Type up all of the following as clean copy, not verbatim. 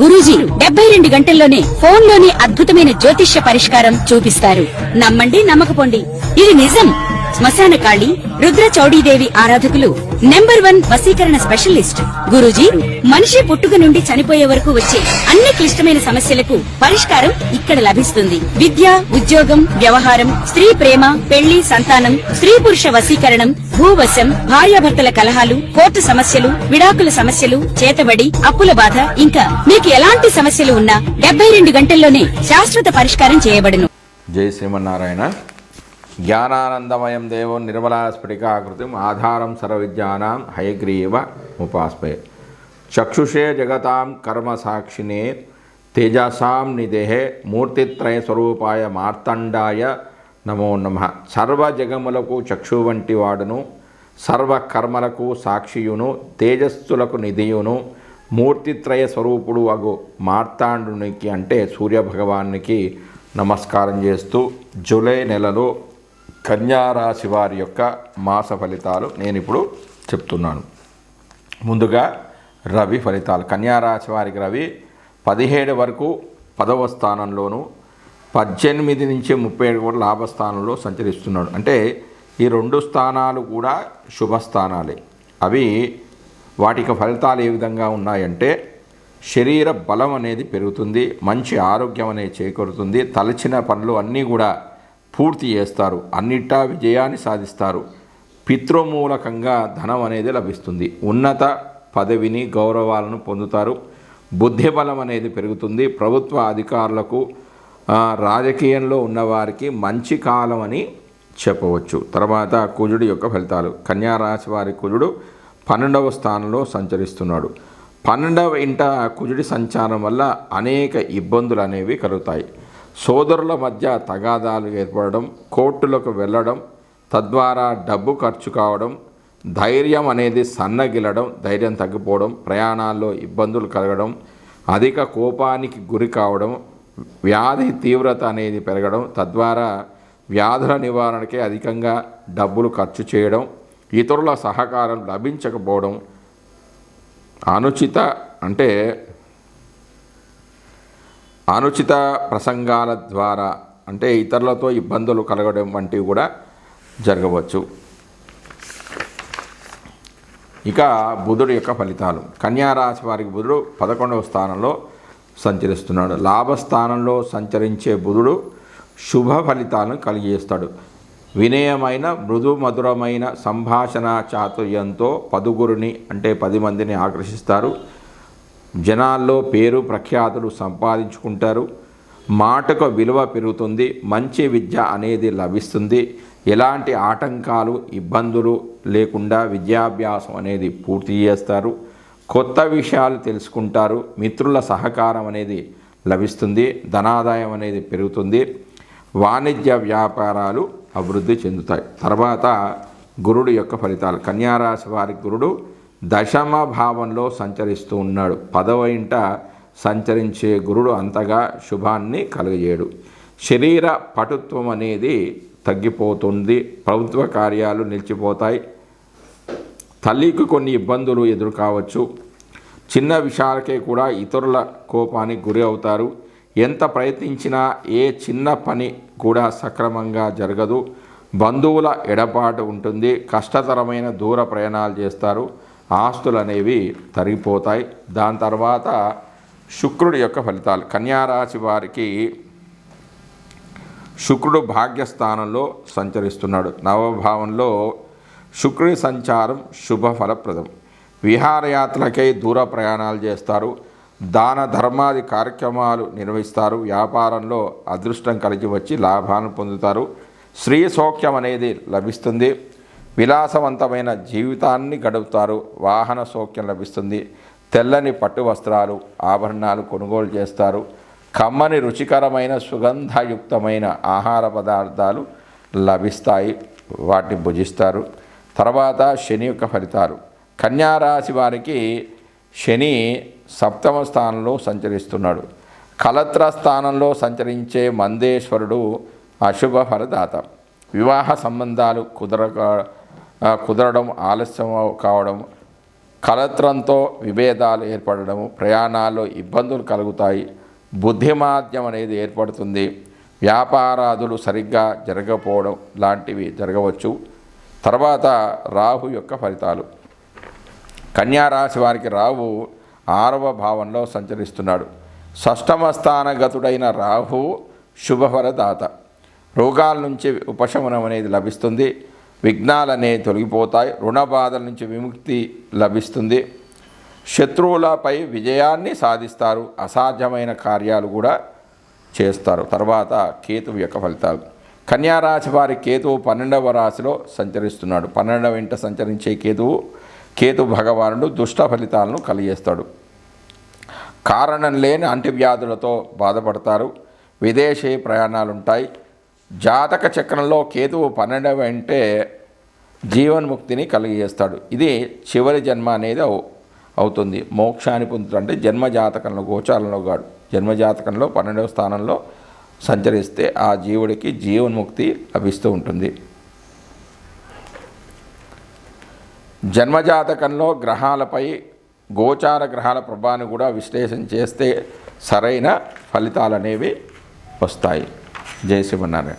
గురూజీ 72 గంటల్లోనే ఫోన్ లోని అద్భుతమైన జ్యోతిష్య పరిష్కారం చూపిస్తారు. నమ్మండి, నమ్మకపోండి, ఇది నిజం. శ్మశాన కాళి రుద్ర చౌడీదేవి ఆరాధకులు నంబర్ 1 వశీకరణ స్పెషలిస్ట్. గురూజీ మనిషి పుట్టుక నుండి చనిపోయే వరకు వచ్చే అన్ని క్లిష్టమైన సమస్యలకు పరిష్కారం ఇక్కడ లభిస్తుంది. విద్య, ఉద్యోగం, వ్యవహారం, స్త్రీ ప్రేమ, పెళ్లి, సంతానం, స్త్రీ పురుష వశీకరణం, భూవశం, భార్యాభర్తల కలహాలు, కోర్టు సమస్యలు, విడాకుల సమస్యలు, చేతబడి, అప్పుల బాధ, ఇంకా మీకు ఎలాంటి సమస్యలు ఉన్నా 72 గంటల్లోనే శాశ్వత పరిష్కారం చేయబడును. జై శ్రీమన్నారాయణ. జ్ఞానానందమయం దేవం నిర్మలాస్ఫటికాకృతిం ఆధారం సర్వవిద్యానాం హయగ్రీవ ఉపాస్మయే. చక్షుషే జగతాం కర్మ సాక్షినే తేజసాం నిదేహే మూర్తిత్రయ స్వరూపాయ మార్తండాయ నమో నమః. సర్వ జగములకు చక్షు వంటి వాడును, సర్వ కర్మలకు సాక్షియును, తేజస్సులకు నిధియును, మూర్తిత్రయ స్వరూపుడు అగు మార్తాండునికి అంటే సూర్యభగవానికి నమస్కారం చేస్తూ జూలై నెలలో కన్యారాశి వారి యొక్క మాస ఫలితాలు నేను ఇప్పుడు చెప్తున్నాను. ముందుగా రవి ఫలితాలు. కన్యారాశి వారికి రవి 17 వరకు 10వ స్థానంలోను, 18 నుంచి 37 కూడా లాభస్థానంలో సంచరిస్తున్నాడు. అంటే ఈ 2 స్థానాలు కూడా శుభస్థానాలే. అవి వాటికి ఫలితాలు ఏ విధంగా ఉన్నాయంటే శరీర బలం అనేది పెరుగుతుంది, మంచి ఆరోగ్యం అనేది చేకూరుతుంది, తలచిన పనులు అన్నీ కూడా పూర్తి చేస్తారు, అన్నిటా విజయాన్ని సాధిస్తారు, పితృమూలకంగా ధనం అనేది లభిస్తుంది, ఉన్నత పదవిని గౌరవాలను పొందుతారు, బుద్ధిబలం అనేది పెరుగుతుంది, ప్రభుత్వ అధికారులకు రాజకీయంలో ఉన్నవారికి మంచి కాలం అని చెప్పవచ్చు. తర్వాత కుజుడి యొక్క ఫలితాలు. కన్యారాశి వారి కుజుడు 12వ స్థానంలో సంచరిస్తున్నాడు. 12వ ఇంట కుజుడి సంచారం వల్ల అనేక ఇబ్బందులు అనేవి కలుగుతాయి. సోదరుల మధ్య తగాదాలు ఏర్పడడం, కోర్టులకు వెళ్ళడం, తద్వారా డబ్బు ఖర్చు కావడం, ధైర్యం అనేది సన్నగిలడం, ధైర్యం తగ్గిపోవడం, ప్రయాణాల్లో ఇబ్బందులు కలగడం, అధిక కోపానికి గురి కావడం, వ్యాధి తీవ్రత అనేది పెరగడం, తద్వారా వ్యాధుల నివారణకే అధికంగా డబ్బులు ఖర్చు చేయడం, ఇతరుల సహకారం లభించకపోవడం, అనుచిత ప్రసంగాల ద్వారా అంటే ఇతరులతో ఇబ్బందులు కలగడం వంటివి కూడా జరగవచ్చు. ఇక బుధుడు యొక్క ఫలితాలు. కన్యారాశి వారికి బుధుడు 11వ స్థానంలో సంచరిస్తున్నాడు. లాభస్థానంలో సంచరించే బుధుడు శుభ ఫలితాలను కలిగిస్తాడు. వినయమైన మృదు మధురమైన సంభాషణ చాతుర్యంతో పదుగురిని అంటే 10 మందిని ఆకర్షిస్తారు. జనాల్లో పేరు ప్రఖ్యాతులు సంపాదించుకుంటారు. మాటకు విలువ పెరుగుతుంది, మంచి విద్య అనేది లభిస్తుంది, ఎలాంటి ఆటంకాలు ఇబ్బందులు లేకుండా విద్యాభ్యాసం అనేది పూర్తి చేస్తారు, కొత్త విషయాలు తెలుసుకుంటారు, మిత్రుల సహకారం అనేది లభిస్తుంది, ధనాదాయం అనేది పెరుగుతుంది, వాణిజ్య వ్యాపారాలు అభివృద్ధి చెందుతాయి. తర్వాత గురుడు యొక్క ఫలితాలు. కన్యారాశి వారికి గురుడు 10వ భావంలో సంచరిస్తూ ఉన్నాడు. 10వ ఇంట సంచరించే గురుడు అంతగా శుభాన్ని కలుగజేయడు. శరీర పటుత్వం అనేది తగ్గిపోతుంది, ప్రభుత్వ కార్యాలు నిలిచిపోతాయి, తల్లికి కొన్ని ఇబ్బందులు ఎదురు కావచ్చు, చిన్న విషయాలకే కూడా ఇతరుల కోపానికి గురి అవుతారు, ఎంత ప్రయత్నించినా ఏ చిన్న పని కూడా సక్రమంగా జరగదు, బంధువుల ఎడబాటు ఉంటుంది, కష్టతరమైన దూర ప్రయాణాలు చేస్తారు, ఆస్తులు అనేవి తరిగిపోతాయి. దాని తర్వాత శుక్రుడి యొక్క ఫలితాలు. కన్యారాశి వారికి శుక్రుడు భాగ్యస్థానంలో సంచరిస్తున్నాడు. 9వ భావంలో శుక్రుడి సంచారం శుభ ఫలప్రదం. విహారయాత్రలకై దూర ప్రయాణాలు చేస్తారు, దాన ధర్మాది కార్యక్రమాలు నిర్వహిస్తారు, వ్యాపారంలో అదృష్టం కలిగి వచ్చి లాభాలను పొందుతారు, స్త్రీ సౌఖ్యం అనేది లభిస్తుంది, విలాసవంతమైన జీవితాన్ని గడుపుతారు, వాహన సౌఖ్యం లభిస్తుంది, తెల్లని పట్టు వస్త్రాలు ఆభరణాలు కొనుగోలు చేస్తారు, కమ్మని రుచికరమైన సుగంధయుక్తమైన ఆహార పదార్థాలు లభిస్తాయి, వాటిని భుజిస్తారు. తర్వాత శని యొక్క ఫలితాలు. కన్యారాశి వారికి శని 7వ స్థానంలో సంచరిస్తున్నాడు. కలత్ర స్థానంలో సంచరించే మందేశ్వరుడు అశుభ ఫలదాత. వివాహ సంబంధాలు కుదరడం, ఆలస్యం కావడం, కలత్రంతో విభేదాలు ఏర్పడడము, ప్రయాణాల్లో ఇబ్బందులు కలుగుతాయి, బుద్ధిమాంద్యం అనేది ఏర్పడుతుంది, వ్యాపారాదులు సరిగ్గా జరగకపోవడం లాంటివి జరగవచ్చు. తర్వాత రాహు యొక్క ఫలితాలు. కన్యారాశి వారికి రాహు 6వ భావంలో సంచరిస్తున్నాడు. షష్టమ స్థానగతుడైన రాహు శుభఫలదాత. రోగాల నుంచి ఉపశమనం అనేది లభిస్తుంది, విఘ్నాలు అనేవి తొలగిపోతాయి, రుణ బాధల నుంచి విముక్తి లభిస్తుంది, శత్రువులపై విజయాన్ని సాధిస్తారు, అసాధ్యమైన కార్యాలు కూడా చేస్తారు. తర్వాత కేతువు యొక్క ఫలితాలు. కన్యారాశి వారి కేతువు 12వ రాశిలో సంచరిస్తున్నాడు. 12వ ఇంట సంచరించే కేతు భగవానుడు దుష్ట ఫలితాలను కలిగేస్తాడు. కారణం లేని అంటువ్యాధులతో బాధపడతారు, విదేశీ ప్రయాణాలు ఉంటాయి. జాతక చక్రంలో కేతువు 12వ ఇంటే జీవన్ముక్తిని కలిగజేస్తాడు. ఇది చివరి జన్మ అనేది అవుతుంది. మోక్షాన్ని పొందుతాడు. అంటే జన్మజాతకంలో, గోచారంలో కాదు, జన్మజాతకంలో 12వ స్థానంలో సంచరిస్తే ఆ జీవుడికి జీవన్ముక్తి లభిస్తూ ఉంటుంది. జన్మజాతకంలో గ్రహాలపై గోచార గ్రహాల ప్రభావాన్ని కూడా విశ్లేషణ చేస్తే సరైన ఫలితాలు అనేవి వస్తాయి. జై శ్రీమన్నారాయణ.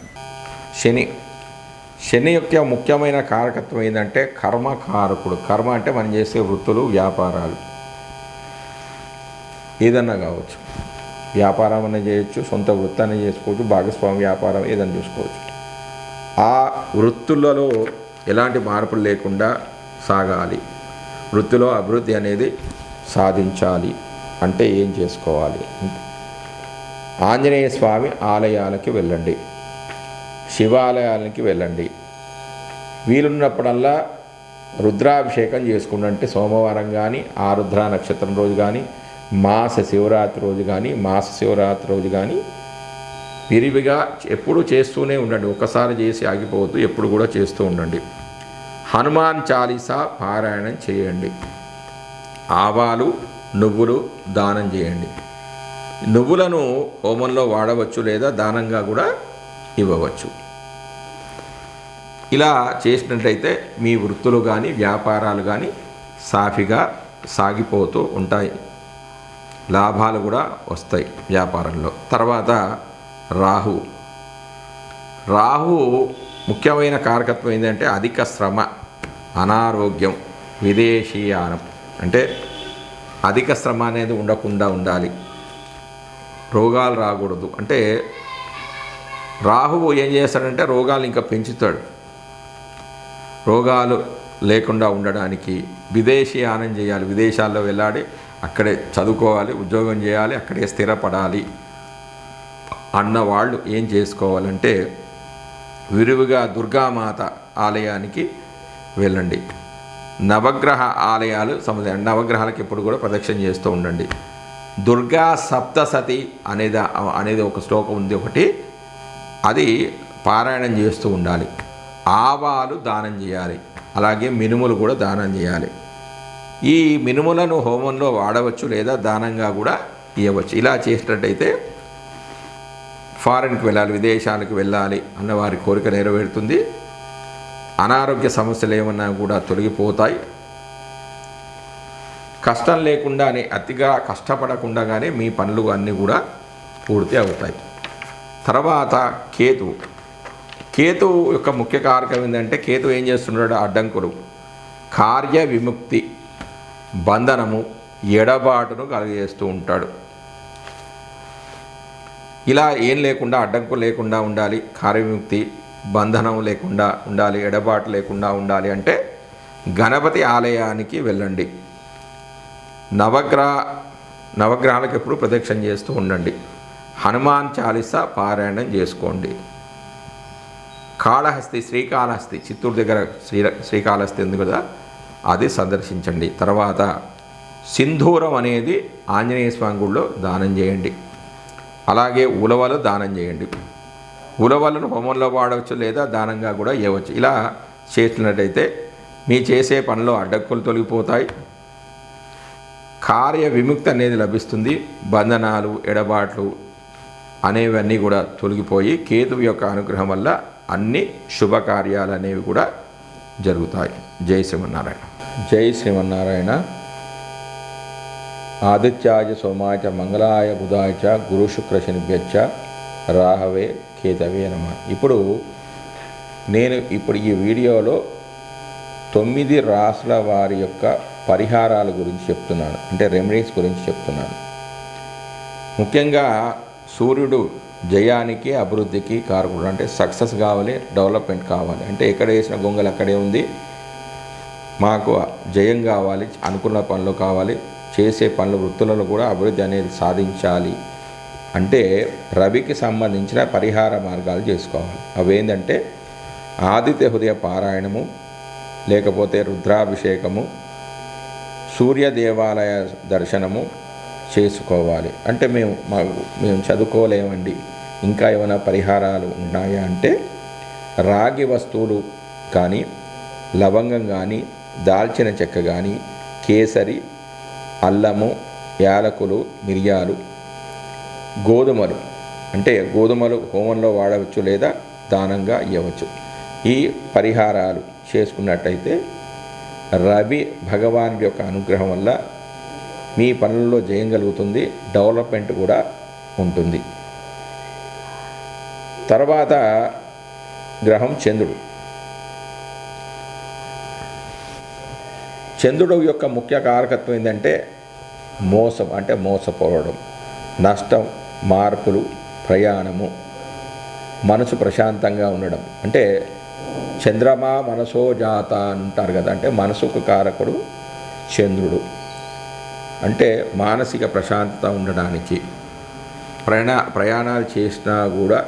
శని యొక్క ముఖ్యమైన కారకత్వం ఏంటంటే కర్మకారకుడు. కర్మ అంటే మనం చేసే వృత్తులు, వ్యాపారాలు ఏదన్నా కావచ్చు. వ్యాపారం అనే చేయొచ్చు, సొంత వృత్తాన్ని చేసుకోవచ్చు, భాగస్వామి వ్యాపారం ఏదైనా చూసుకోవచ్చు. ఆ వృత్తులలో ఎలాంటి మార్పులు లేకుండా సాగాలి, వృత్తిలో అభివృద్ధి అనేది సాధించాలి అంటే ఏం చేసుకోవాలి? ఆంజనేయ స్వామి ఆలయాలకి వెళ్ళండి, శివాలయాలకి వెళ్ళండి. వీలున్నప్పుడల్లా రుద్రాభిషేకం చేసుకుంటే, అంటే సోమవారం కానీ, ఆరుద్ర నక్షత్రం రోజు కానీ, మాస శివరాత్రి రోజు కానీ విరివిగా ఎప్పుడు చేస్తూనే ఉండండి. ఒకసారి చేసి ఆగిపోవద్దు, ఎప్పుడు కూడా చేస్తూ ఉండండి. హనుమాన్ చాలీసా పారాయణం చేయండి. ఆవాలు, నువ్వులు దానం చేయండి. నువ్వులను హోమంలో వాడవచ్చు లేదా దానంగా కూడా ఇవ్వవచ్చు. ఇలా చేసినట్లయితే మీ వృత్తులు కానీ, వ్యాపారాలు కానీ సాఫీగా సాగిపోతూ ఉంటాయి, లాభాలు కూడా వస్తాయి వ్యాపారంలో. తర్వాత రాహు ముఖ్యమైన కారకత్వం ఏంటంటే అధిక శ్రమ, అనారోగ్యం, విదేశీయానం. అంటే అధిక శ్రమ అనేది ఉండకుండా ఉండాలి, రోగాలు రాకూడదు. అంటే రాహువు ఏం చేస్తాడంటే రోగాలు ఇంకా పెంచుతాడు. రోగాలు లేకుండా ఉండడానికి విదేశీయానం చేయాలి, విదేశాల్లో వెళ్ళాలి, అక్కడే చదువుకోవాలి, ఉద్యోగం చేయాలి, అక్కడే స్థిరపడాలి అన్నవాళ్ళు ఏం చేసుకోవాలంటే విరివిగా దుర్గామాత ఆలయానికి వెళ్ళండి. నవగ్రహ ఆలయాలు నవగ్రహాలకు ఎప్పుడు కూడా ప్రదక్షిణ చేస్తూ ఉండండి. దుర్గా సప్తసతి అనేది ఒక శ్లోకం ఉంది ఒకటి, అది పారాయణం చేస్తూ ఉండాలి. ఆవాలు దానం చేయాలి, అలాగే మినుములు కూడా దానం చేయాలి. ఈ మినుములను హోమంలో వాడవచ్చు లేదా దానంగా కూడా ఇవ్వచ్చు. ఇలా చేసినట్టయితే ఫారెన్కి వెళ్ళాలి, విదేశాలకు వెళ్ళాలి అన్న వారి కోరిక నెరవేరుతుంది. అనారోగ్య సమస్యలు ఏమన్నా కూడా తొలగిపోతాయి. కష్టం లేకుండానే, అతిగా కష్టపడకుండానే మీ పనులు అన్నీ కూడా పూర్తి అవుతాయి. తర్వాత కేతు యొక్క ముఖ్య కారకం ఏంటంటే కేతు ఏం చేస్తున్నాడు? అడ్డంకులు, కార్య విముక్తి, బంధనము, ఎడబాటును కలిగజేస్తూ ఉంటాడు. ఇలా ఏం లేకుండా, అడ్డంకులు లేకుండా ఉండాలి, కార్యవిముక్తి, బంధనం లేకుండా ఉండాలి, ఎడబాటు లేకుండా ఉండాలి అంటే గణపతి ఆలయానికి వెళ్ళండి. నవగ్రహాలకు ఎప్పుడు ప్రదక్షిణ చేస్తూ ఉండండి. హనుమాన్ చాలీసా పారాయణం చేసుకోండి. శ్రీకాళహస్తి చిత్తూరు దగ్గర శ్రీకాళహస్తి ఉంది కదా, అది సందర్శించండి. తర్వాత సింధూరం అనేది ఆంజనేయ స్వామి గుడిలో దానం చేయండి. అలాగే ఉలవలు దానం చేయండి. ఉలవలను హోమంలో వాడవచ్చు లేదా దానంగా కూడా ఇవ్వచ్చు. ఇలా చేసినట్టయితే మీ చేసే పనిలో అడ్డంకులు తొలగిపోతాయి, కార్య విముక్తి అనేది లభిస్తుంది, బంధనాలు, ఎడబాట్లు అనేవన్నీ కూడా తొలగిపోయి కేతువు యొక్క అనుగ్రహం వల్ల అన్ని శుభకార్యాలు అనేవి కూడా జరుగుతాయి. జై శ్రీమన్నారాయణ. జై శ్రీమన్నారాయణ. ఆదిత్యాయ సోమాయ మంగళాయ బుధాయ చ గురు శుక్ర శనిభ్యచ్చ రాహవే కేతవే నమః. ఇప్పుడు ఈ వీడియోలో 9 రాసుల వారి యొక్క పరిహారాల గురించి చెప్తున్నాను, అంటే రెమెడీస్ గురించి చెప్తున్నాను. ముఖ్యంగా సూర్యుడు జయానికి అభివృద్ధికి కారకుడు, అంటే సక్సెస్ కావాలి, డెవలప్మెంట్ కావాలి. అంటే ఎక్కడ వేసిన గొంగలు అక్కడే ఉంది, మాకు జయం కావాలి, అనుకున్న పనులు కావాలి, చేసే పనులు వృత్తులలో కూడా అభివృద్ధి అనేది సాధించాలి అంటే రవికి సంబంధించిన పరిహార మార్గాలు చేసుకోవాలి. అవేంటంటే ఆదిత్య హృదయ పారాయణము, లేకపోతే రుద్రాభిషేకము, సూర్య దేవాలయ దర్శనము చేసుకోవాలి. అంటే మేము చదువుకోలేమండి, ఇంకా ఏమైనా పరిహారాలు ఉన్నాయా అంటే రాగి వస్తువులు కానీ, లవంగం కానీ, దాల్చిన చెక్క కానీ, కేసరి, అల్లము, యాలకులు, మిరియాలు, గోధుమలు, అంటే గోధుమలు హోమంలో వాడవచ్చు లేదా దానంగా ఇవ్వవచ్చు. ఈ పరిహారాలు చేసుకున్నట్టయితే రవి భగవాన్ యొక్క అనుగ్రహం వల్ల మీ పనుల్లో జయం కలుగుతుంది, డెవలప్మెంట్ కూడా ఉంటుంది. తర్వాత గ్రహం చంద్రుడు. చంద్రుడు యొక్క ముఖ్య కారకత్వం ఏంటంటే మోసం, అంటే మోసపోవడం, నష్టం, మార్పులు, ప్రయాణము, మనసు ప్రశాంతంగా ఉండడం. అంటే చంద్రమా మనసో జాత అంటారు కదా, అంటే మనసుకు కారకుడు చంద్రుడు. అంటే మానసిక ప్రశాంతత ఉండడానికి, ప్రయాణాలు చేసినా కూడా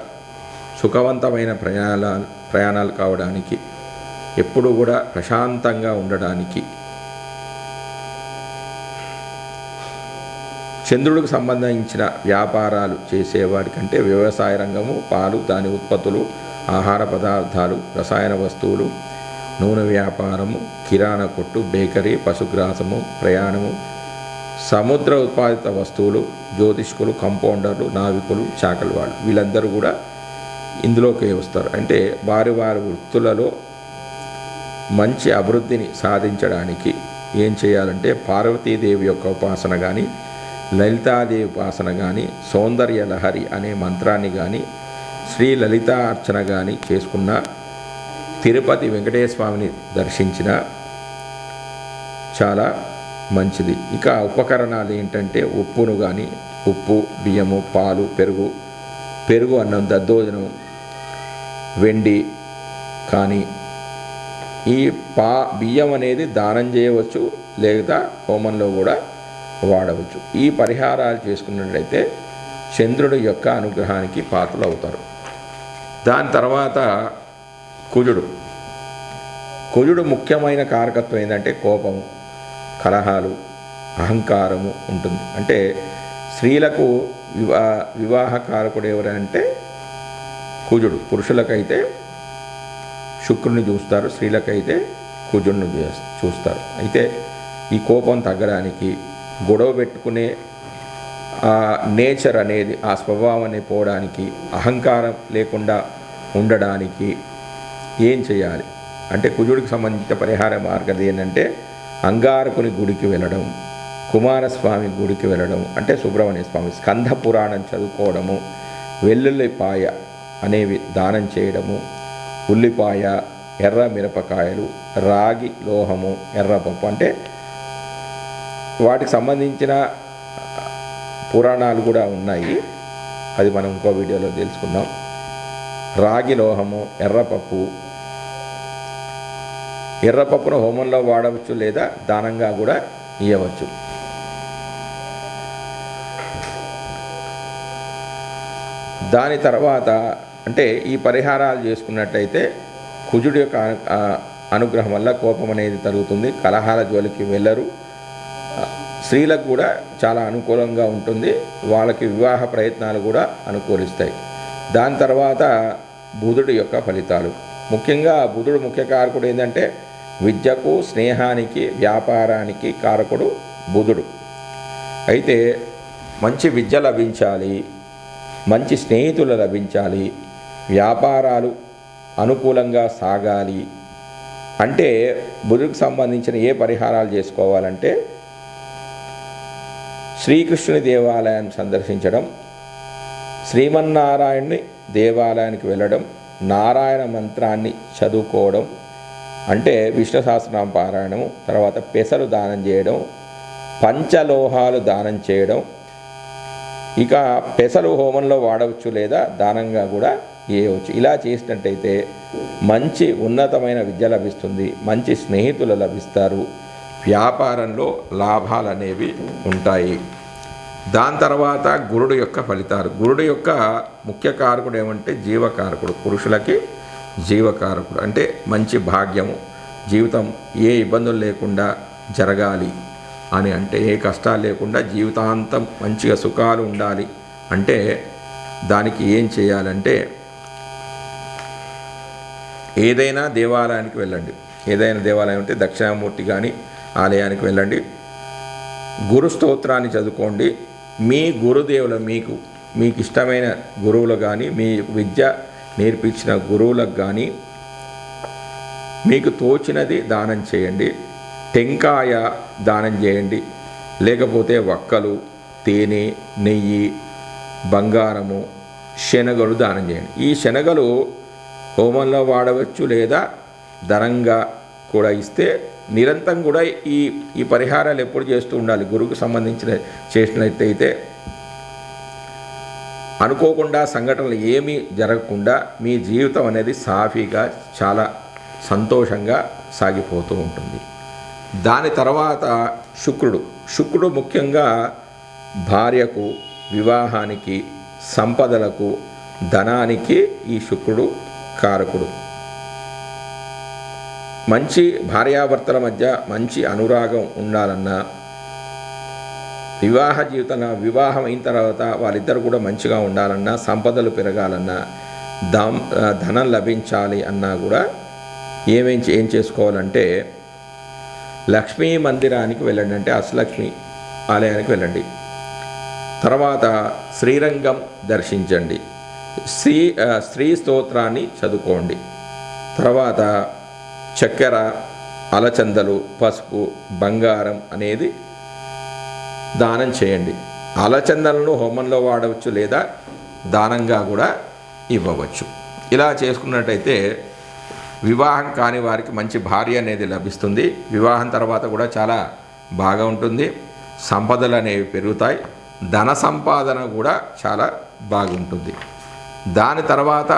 సుఖవంతమైన ప్రయాణాలు కావడానికి, ఎప్పుడు కూడా ప్రశాంతంగా ఉండడానికి చంద్రుడికి సంబంధించిన వ్యాపారాలు చేసేవాడికంటే వ్యవసాయ రంగము, పాలు, దాని ఉత్పత్తులు, ఆహార పదార్థాలు, రసాయన వస్తువులు, నూనె వ్యాపారము, కిరాణా కొట్టు, బేకరీ, పశుగ్రాసము, ప్రయాణము, సముద్ర ఉత్పాదిత వస్తువులు, జ్యోతిష్కులు, కంపౌండర్లు, నావికులు, చాకలి వాళ్ళు, వీళ్ళందరూ కూడా ఇందులోకి వస్తారు. అంటే వారి వృత్తులలో మంచి అభివృద్ధిని సాధించడానికి ఏం చేయాలంటే పార్వతీదేవి యొక్క ఉపాసన కానీ, లలితాదేవి ఉపాసన కానీ, సౌందర్య లహరి అనే మంత్రాన్ని కానీ, శ్రీ లలితా అర్చన కానీ చేసుకున్న, తిరుపతి వెంకటేశ్వర స్వామిని దర్శించిన చాలా మంచిది. ఇక ఉపకరణాలు ఏంటంటే ఉప్పును కానీ, ఉప్పు, బియ్యము, పాలు, పెరుగు అన్నం, దద్దోజనం, వెండి కానీ, ఈ బియ్యం అనేది దానం చేయవచ్చు లేదా హోమంలో కూడా వాడవచ్చు. ఈ పరిహారాలు చేసుకున్నట్లయితే చంద్రుడి యొక్క అనుగ్రహానికి పాత్రలు అవుతారు. దాని తర్వాత కుజుడు ముఖ్యమైన కారకత్వం ఏంటంటే కోపము, కలహాలు, అహంకారము ఉంటుంది. అంటే స్త్రీలకు వివాహ కారకుడు ఎవరంటే కుజుడు. పురుషులకైతే శుక్రుని చూస్తారు, స్త్రీలకైతే కుజుడిని చూస్తారు. అయితే ఈ కోపం తగ్గడానికి, గొడవ పెట్టుకునే నేచర్ అనేది, ఆ స్వభావం అనేది పోవడానికి, అహంకారం లేకుండా ఉండడానికి ఏం చేయాలి అంటే కుజుడికి సంబంధించిన పరిహార మార్గం ఏంటంటే అంగారకుని గుడికి వెళ్ళడం, కుమారస్వామి గుడికి వెళ్ళడం, అంటే సుబ్రహ్మణ్య స్వామి, స్కంద పురాణం చదువుకోవడము, వెల్లుల్లిపాయ అనేవి దానం చేయడము, ఉల్లిపాయ, ఎర్ర మిరపకాయలు, రాగి లోహము, ఎర్రపప్పు, అంటే వాటికి సంబంధించిన పురాణాలు కూడా ఉన్నాయి, అది మనం ఇంకో వీడియోలో తెలుసుకుందాం. రాగి లోహము, ఎర్రపప్పును హోమంలో వాడవచ్చు లేదా దానంగా కూడా ఇవ్వవచ్చు. దాని తర్వాత అంటే ఈ పరిహారాలు చేసుకున్నట్టయితే కుజుడి యొక్క అనుగ్రహం వల్ల కోపం అనేది తరుగుతుంది, కలహాల జోలికి వెళ్ళరు, స్త్రీలకు కూడా చాలా అనుకూలంగా ఉంటుంది, వాళ్ళకి వివాహ ప్రయత్నాలు కూడా అనుకూలిస్తాయి. దాని తర్వాత బుధుడి యొక్క ఫలితాలు. ముఖ్యంగా బుధుడు ముఖ్య కారకుడు ఏంటంటే విద్యకు, స్నేహానికి, వ్యాపారానికి కారకుడు బుధుడు. అయితే మంచి విద్య లభించాలి, మంచి స్నేహితులు లభించాలి, వ్యాపారాలు అనుకూలంగా సాగాలి అంటే బుధుడికి సంబంధించిన ఏ పరిహారాలు చేసుకోవాలంటే శ్రీకృష్ణుని దేవాలయాన్ని సందర్శించడం, శ్రీమన్నారాయణుని దేవాలయానికి వెళ్ళడం, నారాయణ మంత్రాన్ని చదువుకోవడం, అంటే విష్ణు సహస్రనామ పారాయణము, తర్వాత పెసలు దానం చేయడం, పంచలోహాలు దానం చేయడం. ఇక పెసలు హోమంలో వాడవచ్చు లేదా దానంగా కూడా చేయవచ్చు. ఇలా చేసినట్టయితే మంచి ఉన్నతమైన విద్య లభిస్తుంది, మంచి స్నేహితులు లభిస్తారు, వ్యాపారంలో లాభాలు అనేవి ఉంటాయి. దాని తర్వాత గురుడు యొక్క ఫలితాలు. గురుడు యొక్క ముఖ్య కారకుడు ఏమంటే జీవకారకుడు. పురుషులకి జీవకారకుడు అంటే మంచి భాగ్యము, జీవితం ఏ ఇబ్బందులు లేకుండా జరగాలి అని, అంటే ఏ కష్టాలు లేకుండా జీవితాంతం మంచిగా సుఖాలు ఉండాలి అంటే దానికి ఏం చేయాలంటే ఏదైనా దేవాలయానికి వెళ్ళండి. ఏదైనా దేవాలయం అంటే దక్షిణామూర్తి కానీ ఆలయానికి వెళ్ళండి, గురు స్తోత్రాన్ని చదువుకోండి. మీ గురుదేవుల మీకు ఇష్టమైన గురువులు కానీ, మీ విద్య నేర్పించిన గురువులకు కానీ మీకు తోచినది దానం చేయండి. టెంకాయ దానం చేయండి, లేకపోతే వక్కలు, తేనె, నెయ్యి, బంగారము, శనగలు దానం చేయండి. ఈ శనగలు హోమంలో వాడవచ్చు లేదా ధనంగా కూడా ఇస్తే నిరంతరం కూడా ఈ పరిహారాలు ఎప్పుడు చేస్తూ ఉండాలి. గురువుకు సంబంధించిన చేసినట్టయితే అనుకోకుండా సంఘటనలు ఏమీ జరగకుండా మీ జీవితం అనేది సాఫీగా చాలా సంతోషంగా సాగిపోతూ ఉంటుంది. దాని తర్వాత శుక్రుడు ముఖ్యంగా భార్యకు, వివాహానికి, సంపదలకు, ధనానికి ఈ శుక్రుడు కారకుడు. మంచి భార్యాభర్తల మధ్య మంచి అనురాగం ఉండాలన్నా, వివాహం అయిన తర్వాత వాళ్ళిద్దరు కూడా మంచిగా ఉండాలన్నా, సంపదలు పెరగాలన్నా, ధనం లభించాలి అన్నా కూడా ఏం చేసుకోవాలంటే లక్ష్మీ మందిరానికి వెళ్ళండి, అంటే అష్టలక్ష్మి ఆలయానికి వెళ్ళండి. తర్వాత శ్రీరంగం దర్శించండి, శ్రీ స్తోత్రాన్ని చదువుకోండి. తర్వాత చక్కెర, అలచందలు, పసుపు, బంగారం అనేది దానం చేయండి. అలచందలను హోమంలో వాడవచ్చు లేదా దానంగా కూడా ఇవ్వవచ్చు. ఇలా చేసుకున్నట్టయితే వివాహం కాని వారికి మంచి భార్య అనేది లభిస్తుంది. వివాహం తర్వాత కూడా చాలా బాగా ఉంటుంది, సంపదలు అనేవి పెరుగుతాయి, ధన సంపాదన కూడా చాలా బాగుంటుంది. దాని తర్వాత